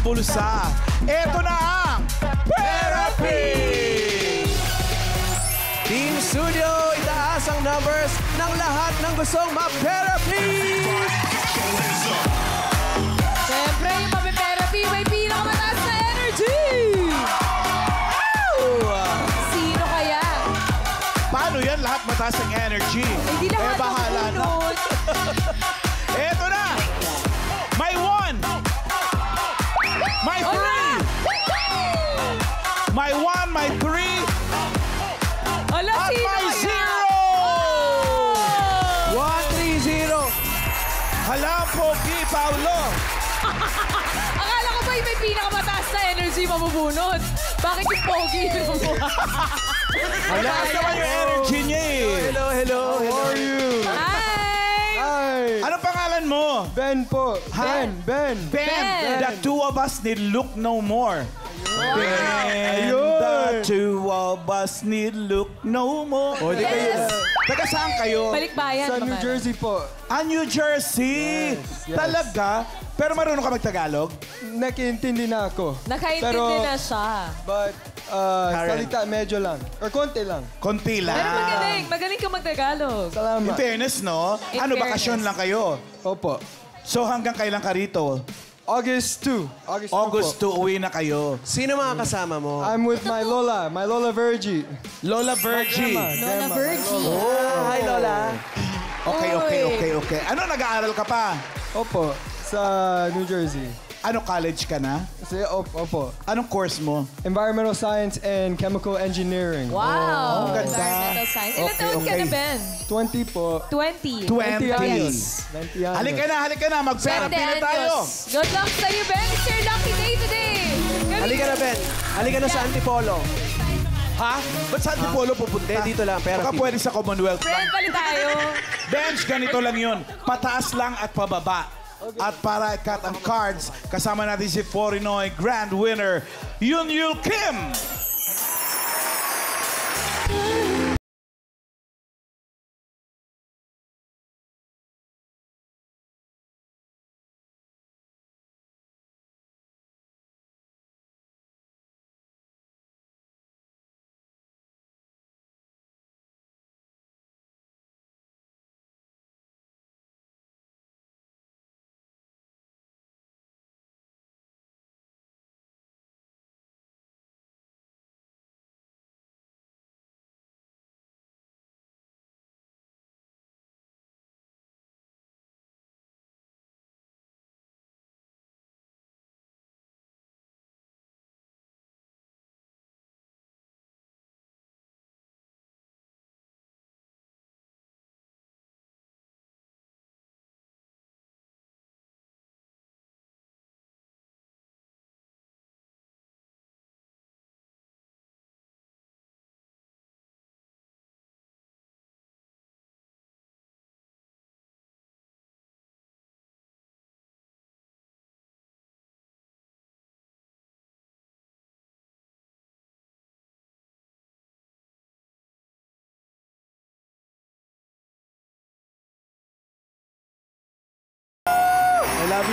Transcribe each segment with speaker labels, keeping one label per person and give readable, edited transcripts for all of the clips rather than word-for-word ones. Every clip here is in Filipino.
Speaker 1: bulsa. Ito na ang Therapy!
Speaker 2: Team Studio, itaas ang numbers ng lahat ng gustong ma-therapy!
Speaker 3: Siyempre, yung papi-therapy may pinakamataas na energy! Sino kaya?
Speaker 1: Paano yan? Lahat mataas ang energy.
Speaker 3: Hindi lahat
Speaker 1: bahala na.
Speaker 3: mapunod.
Speaker 1: Eto na! May 1! May 3! May 1, may 3,
Speaker 3: Ala,
Speaker 1: at
Speaker 3: sino
Speaker 1: may
Speaker 3: kaya?
Speaker 1: 0!
Speaker 2: 130.
Speaker 1: Hala, Pogi, Paulo!
Speaker 3: Akala ko ba yung may pinakamataas na energy mabubunod? Bakit yung pogi yun?
Speaker 1: Mataas naman yung energy niya eh.
Speaker 2: Hello.
Speaker 1: How are you?
Speaker 3: Hi!
Speaker 2: Hi!
Speaker 1: Anong pangalan mo?
Speaker 2: Ben po. Ben.
Speaker 1: Ben.
Speaker 3: Ben.
Speaker 1: The two of us need look no more. Ben,
Speaker 2: Ayun.
Speaker 1: the two of us need look no more.
Speaker 2: O, di kayo.
Speaker 1: Taga saan kayo?
Speaker 3: Balikbayan.
Speaker 2: Sa New Jersey po.
Speaker 1: New Jersey.
Speaker 2: Yes.
Speaker 1: Talaga? Pero marunong ka mag-Tagalog?
Speaker 2: Nakiintindi na ako.
Speaker 3: Nakaintindi na siya.
Speaker 2: But, salita medyo lang. Or konti lang.
Speaker 1: Konti lang.
Speaker 3: Pero magaling. Magaling ka mag-Tagalog.
Speaker 1: In
Speaker 2: Salamat.
Speaker 1: fairness, no?
Speaker 3: In
Speaker 1: Ano,
Speaker 3: fairness.
Speaker 1: bakasyon lang kayo?
Speaker 2: Opo.
Speaker 1: So hanggang kailan ka rito?
Speaker 2: August 2.
Speaker 1: August 2, uwi na kayo.
Speaker 2: Sino mga kasama mo? I'm with my Lola Virgie.
Speaker 1: Lola Virgie.
Speaker 3: Lola Virgie.
Speaker 2: Hi, Lola.
Speaker 1: Okay. Ano, nag-aaral ka pa?
Speaker 2: Opo, sa New Jersey.
Speaker 1: Ano, college ka na?
Speaker 2: Opo.
Speaker 1: Anong course mo?
Speaker 2: Environmental Science and Chemical Engineering.
Speaker 3: Wow.
Speaker 1: ang ganda.
Speaker 3: Environmental science. Ilan
Speaker 1: Okay,
Speaker 3: taon ka
Speaker 1: okay.
Speaker 3: na, Ben?
Speaker 2: 20 po.
Speaker 3: 20.
Speaker 1: 20.
Speaker 2: 20 años.
Speaker 1: Halika na. Mag-therapy na tayo.
Speaker 3: Good luck sa'yo, Ben. It's your lucky day today.
Speaker 2: Halika na, Ben. Halika na sa Antipolo.
Speaker 1: Ha? Ba't sa Antipolo pupunta?
Speaker 2: Dito lang, pero
Speaker 1: Baka pwede sa Commonwealth.
Speaker 3: Friend, bali tayo.
Speaker 1: Bench, ganito lang yun. Pataas lang at pababa. At para i-cut ang cards, kasama natin si Forinoy Grand Winner, Yun Yul Kim.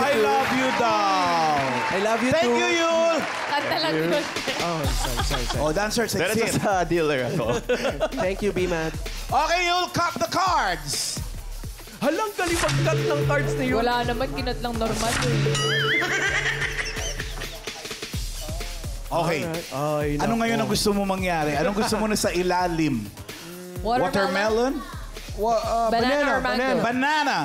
Speaker 1: I love you daw.
Speaker 2: I love you
Speaker 1: Thank
Speaker 2: too.
Speaker 1: you, Yul.
Speaker 3: Kanta lang yun.
Speaker 1: Oh, dancer, sexy.
Speaker 4: Sa dealer ako.
Speaker 2: Thank you, B-Man.
Speaker 1: Okay, Yul, cut the cards.
Speaker 2: Halang galing mag-cut ng cards na yun.
Speaker 3: Wala naman, kinat lang normal eh.
Speaker 1: Okay.
Speaker 2: Ay,
Speaker 1: Ano ngayon ang gusto mo mangyari? Anong gusto mo na sa ilalim? Watermelon?
Speaker 3: Banana or mango?
Speaker 1: Banana.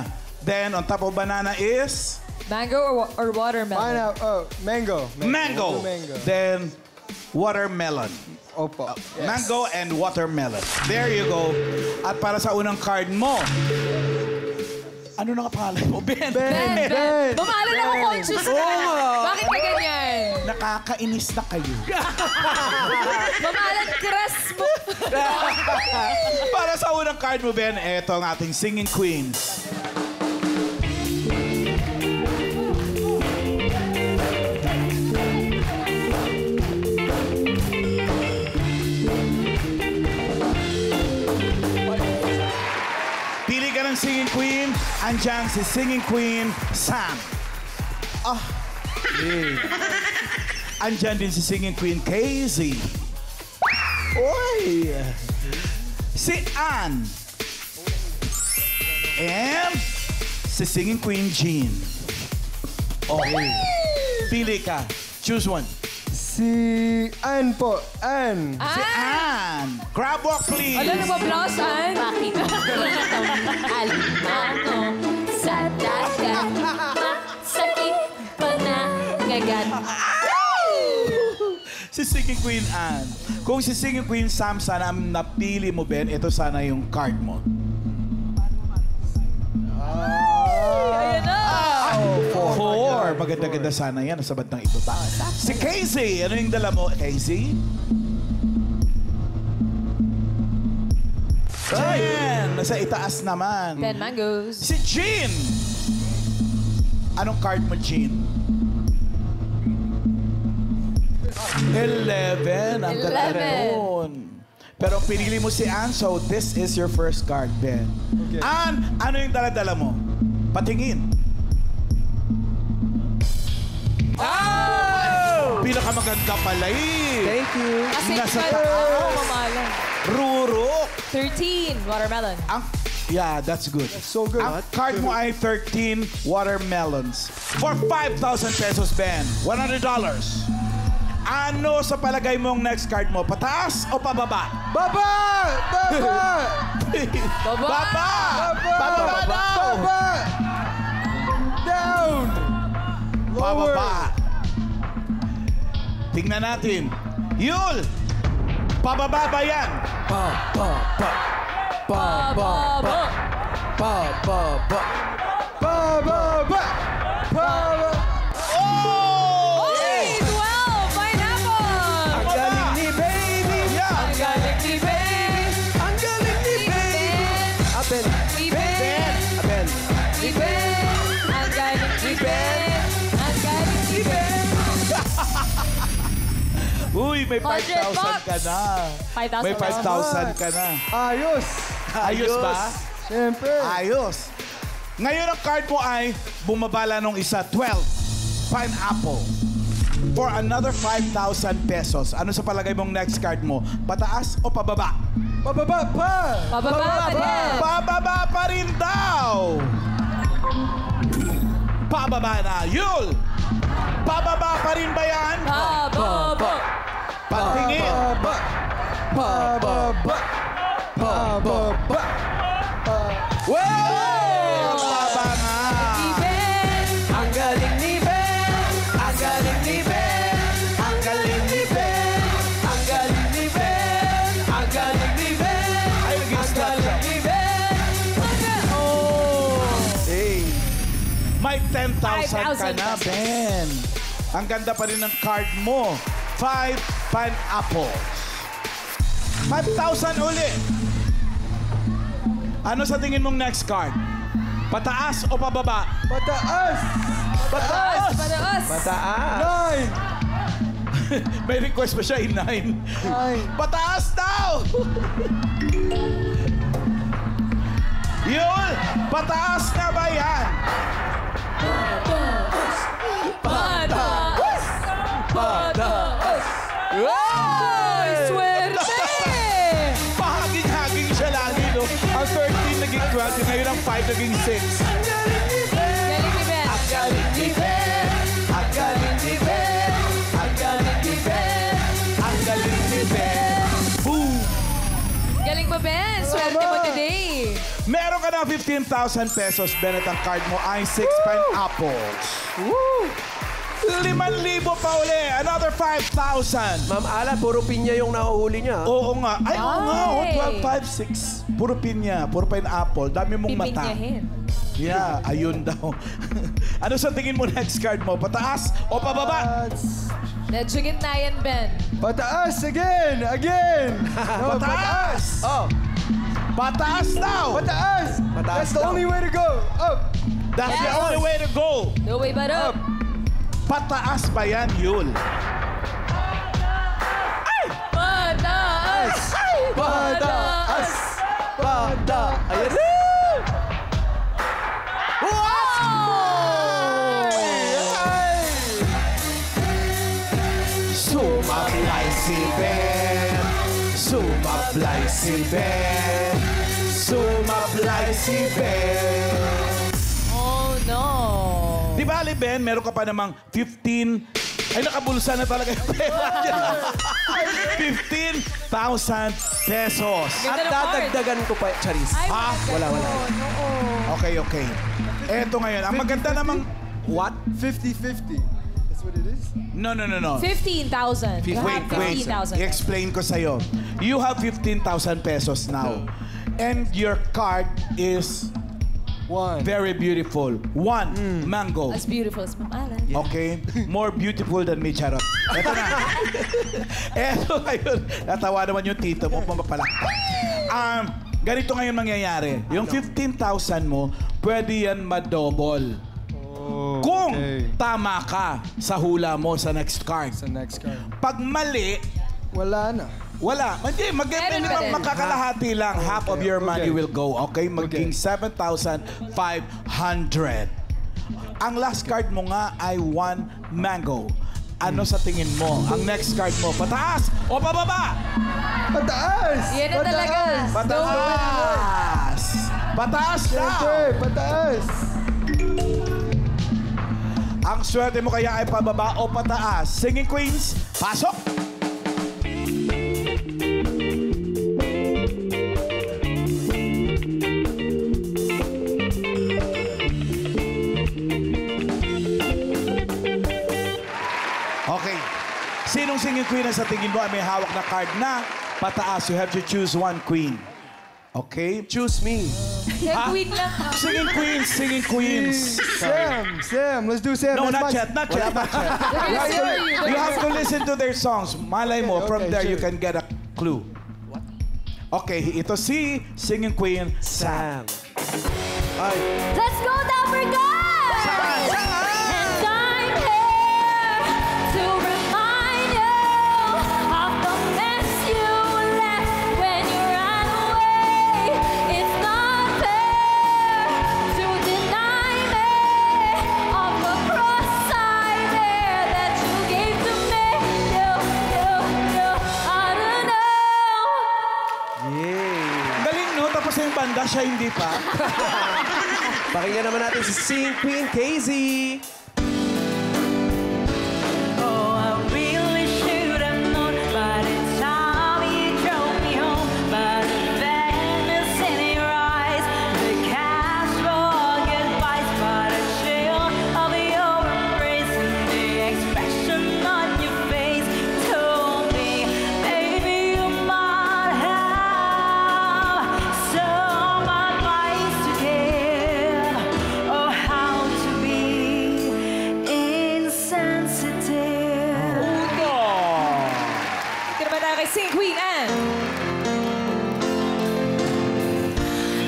Speaker 1: Then, on top of banana is?
Speaker 3: Mango or watermelon?
Speaker 2: Mango.
Speaker 1: Mango. Then, watermelon.
Speaker 2: Opo.
Speaker 1: Mango and watermelon. There you go. At para sa unang card mo, ano na kapangalan mo? Ben.
Speaker 3: Ben. Mamahalan ako conscious ka. Bakit ka ganyan?
Speaker 1: Nakakainis na kayo.
Speaker 3: Mamahalan crush mo.
Speaker 1: Para sa unang card mo, Ben, eto ang ating singing queens. Pili ka ng singing queen. Andyan si singing queen, Sam. Andyan din si singing queen Casey.
Speaker 2: Oy!
Speaker 1: Si Ann. And si singing queen Jean. Okay. Pili ka. Choose one.
Speaker 2: Si Ann po. Ann.
Speaker 1: Si Ann. Crab walk, please.
Speaker 3: Ano na ba, Blas, Ann?
Speaker 4: Bakit alimango sa dagat? Sakit pa na gagat.
Speaker 1: Si singing queen Ann. Kung si singing queen Sam sana ang napili mo, Ben, ito sana yung card mo.
Speaker 3: Ayan na.
Speaker 1: Four. Maganda-ganda sana yan. Nasa bandang ibaba. Si Casey. Ano yung dala mo, Casey? 10. Nasa itaas naman.
Speaker 3: 10 mangoes.
Speaker 1: Si Jean. Anong card mo, Jean? 11. Ang ganda
Speaker 3: 11.
Speaker 1: nun. Pero pinili mo si Ann, so this is your first card, Ben.
Speaker 2: Okay.
Speaker 1: Ann, ano yung dala-dala mo? Patingin.
Speaker 3: Oh!
Speaker 1: Pinakamaganda pala eh.
Speaker 2: Thank you.
Speaker 3: Kasi
Speaker 1: Nasa
Speaker 3: ano,
Speaker 1: taas.
Speaker 3: mamalan.
Speaker 1: Ruro.
Speaker 3: 13, watermelon.
Speaker 1: Yeah, that's good.
Speaker 2: So good.
Speaker 1: Ang card mo ay 13 watermelons. For 5,000 pesos, Ben. $100. Ano sa palagay mong next card mo? Pataas o pababa?
Speaker 2: Baba! Baba!
Speaker 3: Baba!
Speaker 1: Baba! Pababa daw!
Speaker 2: Baba! Down! Lower!
Speaker 1: Pababa. Tingnan natin. Yul! Pababa ba yan?
Speaker 2: Pa, pa, pa. Pa, pa, pa. Pa, pa, pa. Pa, pa, pa. Pa, pa.
Speaker 1: Oh!
Speaker 3: Oy! 12! Pineapple!
Speaker 2: Ang galing ni baby!
Speaker 1: Yeah!
Speaker 3: Ang galing ni Ben!
Speaker 2: Ang galing ni baby! Aben!
Speaker 3: Ni Ben!
Speaker 2: Aben!
Speaker 3: Ni Ben! Ang galing ni Ben! Ang galing ni Ben!
Speaker 1: Uy, may
Speaker 3: 100
Speaker 1: 5,000 ka na.
Speaker 3: 5,000
Speaker 1: May
Speaker 3: ba?
Speaker 1: 5,000 ka na.
Speaker 2: Ayos!
Speaker 1: Ayos ba?
Speaker 2: Siyempre!
Speaker 1: Ayos. Ngayon ang card mo ay bumabala nung isa, 12. Pineapple. For another 5,000 pesos. Ano sa palagay mong next card mo? Pataas o pababa?
Speaker 2: Pababa pa!
Speaker 3: Pababa pa din!
Speaker 1: Pababa pa rin daw! Pababa na. Yul! Pababa pa rin ba yan?
Speaker 3: Pababa!
Speaker 1: Patingin.
Speaker 2: Pababa! Pababa! Pababa!
Speaker 1: Wow! Baba nga.
Speaker 3: Ni Ben!
Speaker 2: Ang galing ni Ben! Ang galing ni Ben! Ang galing ni Ben! Ang galing ni Ben! Ang galing ni Ben!
Speaker 1: Ay, naging start siya.
Speaker 2: ni Ben!
Speaker 3: Oh!
Speaker 1: Hey. May 10,000 ka
Speaker 3: 5,000
Speaker 1: na,
Speaker 3: pesos.
Speaker 1: Ben. Ang ganda pa rin ng card mo. 5 pineapples. 5,000 uli. Ano sa tingin mong next card? Pataas o pababa?
Speaker 2: Pataas!
Speaker 1: Pataas!
Speaker 3: Pataas!
Speaker 2: Pataas! 9!
Speaker 1: May request pa siya, 9.
Speaker 2: 9!
Speaker 1: Pataas daw! Yun! Pataas na ba yan?
Speaker 3: Pataas! Pataas! Ay, swerte!
Speaker 1: Pahaging-haging siya lagi, no? Ang 13 naging 12, ngayon ang 5 naging 6.
Speaker 3: Galing ni Ben!
Speaker 2: Galing ni Ben! Ang galing ni Ben! Ang galing ni Ben!
Speaker 1: Ang galing ni Ben. Boom!
Speaker 3: Galing ba, Ben? Swerte mo today.
Speaker 1: Meron ka na 15,000 pesos. Bennett, ang card mo ay 6 pineapples.
Speaker 2: Woo!
Speaker 1: 5,000 pa uli. Another 5,000.
Speaker 2: Ma'am Alan, puro pinya yung nahuhuli niya.
Speaker 1: Oo nga. Ay, oo nga. Oh,
Speaker 3: Ay.
Speaker 1: 12, 5, 6. Puro pinya. Puro pineapple. Dami mong mata.
Speaker 3: Pipinyahin.
Speaker 1: Yeah, ayun daw. Ano sa tingin mo next card mo? Pataas o pababa?
Speaker 3: Medyo gitna yan, Ben.
Speaker 2: Pataas again! Again! No,
Speaker 1: Pataas!
Speaker 2: Oh,
Speaker 1: Pataas daw!
Speaker 2: pataas! That's the
Speaker 1: daw.
Speaker 2: only way to go. Up!
Speaker 1: That's the
Speaker 3: Yes.
Speaker 1: only way to go.
Speaker 3: No way but up.
Speaker 1: Pataas ba yan, Yul?
Speaker 3: Pataas!
Speaker 2: Pataas! Pataas! Ayan!
Speaker 3: Oh!
Speaker 2: Ay!
Speaker 1: si Ben. Sumablay si Ben. Sumablay si Ben.
Speaker 3: Oh, no.
Speaker 1: Di ba, Ali Ben, meron ka pa namang 15... Ay, nakabulsa na talaga yung pera niya. 15,000 pesos.
Speaker 2: At dadagdagan ko pa, Charis.
Speaker 3: Ay,
Speaker 1: Ha?
Speaker 2: Wala.
Speaker 3: Oo.
Speaker 1: Okay. Eto ngayon. Ang maganda namang... What?
Speaker 5: 50-50. That's what it is?
Speaker 1: No.
Speaker 3: 15,000. You
Speaker 1: Wait.
Speaker 3: have 15,000.
Speaker 1: I-explain ko sa'yo. You have 15,000 pesos now. And your card is
Speaker 5: One.
Speaker 1: very beautiful. One, mango.
Speaker 3: As beautiful as mamalan.
Speaker 1: Okay? More beautiful than me, charot. Eto na. Eto ngayon. Natawa naman yung tito mo. Pumapalakpak. Ganito ngayon mangyayari. Yung 15,000 mo, pwede yan ma-double.
Speaker 5: Oh,
Speaker 1: Kung
Speaker 5: okay.
Speaker 1: tama ka sa hula mo sa next card.
Speaker 5: Sa next card.
Speaker 1: Pag mali,
Speaker 5: Wala na.
Speaker 1: wala. Hindi,
Speaker 3: Meron pa din.
Speaker 1: magkakalahati lang. Half of your money will go. Okay? Maging 7,500. Ang last card mo nga ay one mango. Ano sa tingin mo? Ang next card mo, pataas o pababa?
Speaker 5: Pataas!
Speaker 3: Yan na talaga.
Speaker 1: Pataas! Pataas
Speaker 5: Siyempre,
Speaker 1: daw!
Speaker 5: pataas!
Speaker 1: Ang swerte mo kaya ay pababa o pataas? Singing Queens, pasok! Okay. Sinong singing queen na sa tingin mo ay may hawak na card na pataas? You have to choose one queen. Okay?
Speaker 2: Choose me.
Speaker 3: Yan, queen lang.
Speaker 1: Singing queens.
Speaker 5: Sam, let's do Sam.
Speaker 1: No,
Speaker 5: That's
Speaker 1: not
Speaker 5: my-
Speaker 1: yet, not yet. You have to listen to their songs. Malay mo,
Speaker 5: Okay,
Speaker 1: from there
Speaker 5: sure.
Speaker 1: you can get a clue. Okay, ito si singing queen Sam. Ay.
Speaker 4: Let's go, Dapper Guys! And I'm here to remind you of the mess you left when you ran away. It's not fair to deny me of the cross I bear that you gave to me. You, I don't know.
Speaker 2: Yay!
Speaker 1: Galing, no? Tapos na yung banda, siya hindi pa.
Speaker 2: Pakinggan naman natin si Singing Queen, Casey.
Speaker 6: Oh, I really should have known by the time you drove me home. By the fairness in your eyes, the casual goodbyes, by the chill of your embrace, and the expression on your face told me, baby, you might have some advice to give. Oh, how to be insensitive.
Speaker 3: Ito naman tayo kay Sing Queen Anne.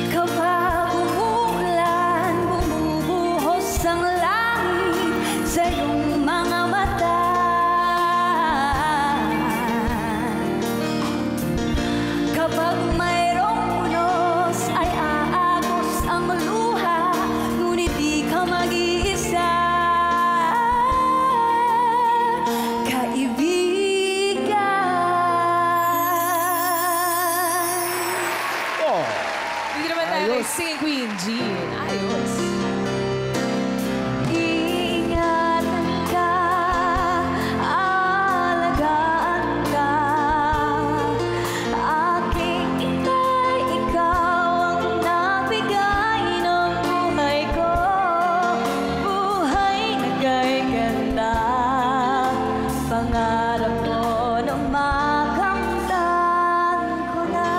Speaker 6: Kapag umuulan, bumubuhos ang langit sa iyong mga mata. Kapag mayroong unos, ay aagos ang luha, ngunit di ka mag-iisa. Kaibigan.
Speaker 1: Oh.
Speaker 3: Dito naman tayo kay Singing Queen Jean. Ayos.
Speaker 6: Ingatan ka, alagaan ka. Aking ika'y ikaw ang nabigay ng buhay ko. Buhay na kay ganda, pangarap ko na makamtan ko na.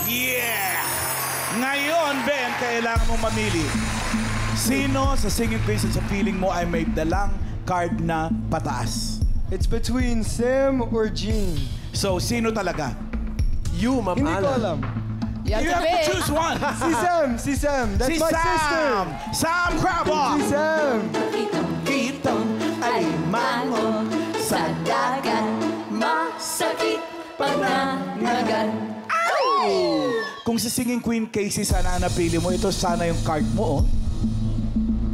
Speaker 1: Yeah! Ngayon, Ben, kailangan mong mamili. Sino sa singing queens at sa feeling mo ay may dalang card na pataas?
Speaker 5: It's between Sam or Jean.
Speaker 1: So, sino talaga?
Speaker 2: You, Ma'am
Speaker 5: Hindi ko
Speaker 2: Alan.
Speaker 5: alam.
Speaker 3: You
Speaker 1: You
Speaker 3: have
Speaker 1: have
Speaker 3: to
Speaker 1: to
Speaker 3: pick.
Speaker 1: choose one.
Speaker 5: Si Sam. That's
Speaker 1: Si
Speaker 5: my sister.
Speaker 1: Sam Crabbe.
Speaker 5: Si Sam.
Speaker 1: Kitong alimango sa dagat.
Speaker 4: Masakit pananagan.
Speaker 1: Kung si singing queen Casey sana ang napili mo, ito sana yung card mo, oh.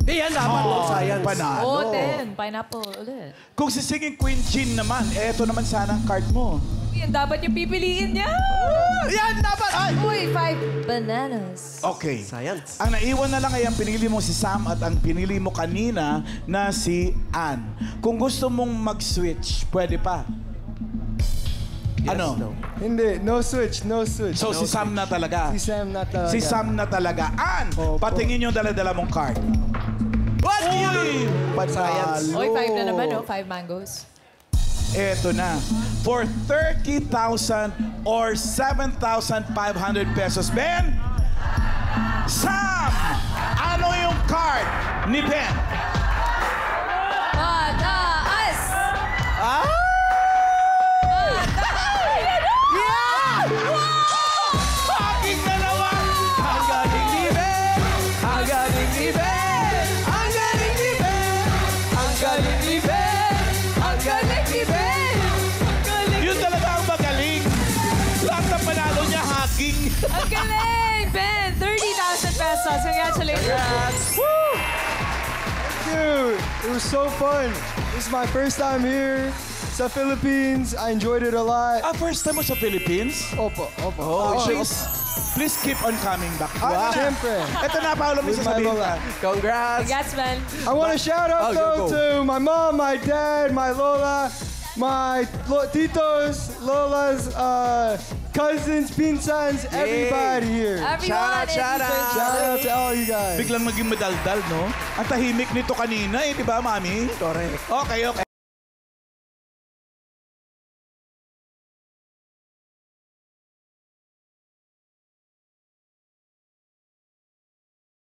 Speaker 2: Yan dapat. Science.
Speaker 1: Panalo.
Speaker 3: Oh, 10. Pineapple ulit.
Speaker 1: Kung si Singing Queen Jean naman, eto naman sana ang card mo.
Speaker 3: Yan dapat yung pipiliin niya.
Speaker 1: Yan dapat! Ay!
Speaker 3: Uy, 5 bananas.
Speaker 1: Okay.
Speaker 2: Science.
Speaker 1: Ang naiwan na lang ay ang pinili mo si Sam at ang pinili mo kanina na si Ann. Kung gusto mong mag-switch, pwede pa. Ano?
Speaker 2: No.
Speaker 5: Hindi, no switch, no switch.
Speaker 1: So, si Sam na talaga.
Speaker 5: Si Sam na talaga.
Speaker 1: Si Sam na talaga. Ann,
Speaker 5: Opo.
Speaker 1: patingin yung dala-dala mong card.
Speaker 2: What?
Speaker 1: Uy!
Speaker 2: Science.
Speaker 1: Panalo.
Speaker 3: Uy, 5 na naman, oh. 5 mangoes.
Speaker 1: Eto na. For 30,000 or 7,500 pesos. Ben! Sam! Ano yung card ni Ben?
Speaker 3: Pataas!
Speaker 2: Ah!
Speaker 1: Fucking na naman!
Speaker 2: Ang galing ni Ben! Ang galing ni Ben! Ang galing ni Ben! Ang galing ni Ben! Ang galing ni Ben!
Speaker 1: Yun talaga ang magaling. Lahat ng panalo niya, hacking.
Speaker 3: Ang galing, Ben! 30,000 pesos. Congratulations.
Speaker 5: Dude, it was so fun. This is my first time here sa Philippines. I enjoyed it a lot.
Speaker 1: First time mo sa Philippines?
Speaker 5: Opo, opo.
Speaker 1: Please keep on coming back.
Speaker 5: Wow. Siyempre.
Speaker 1: Ito na, Paolo, may
Speaker 5: With my
Speaker 1: sasabihin
Speaker 5: lola.
Speaker 1: ka.
Speaker 2: Congrats!
Speaker 3: Congrats, Ben.
Speaker 5: I want to shout out though
Speaker 2: go.
Speaker 5: to my mom, my dad, my Lola, my titos, Lola's cousins, pinsans, everybody here.
Speaker 3: Everyone,
Speaker 2: Shout out.
Speaker 5: Shout out to all you guys.
Speaker 1: Biglang maging madaldal, no? Ang tahimik nito kanina, eh, di ba, Mami?
Speaker 2: Correct.
Speaker 1: Okay, okay.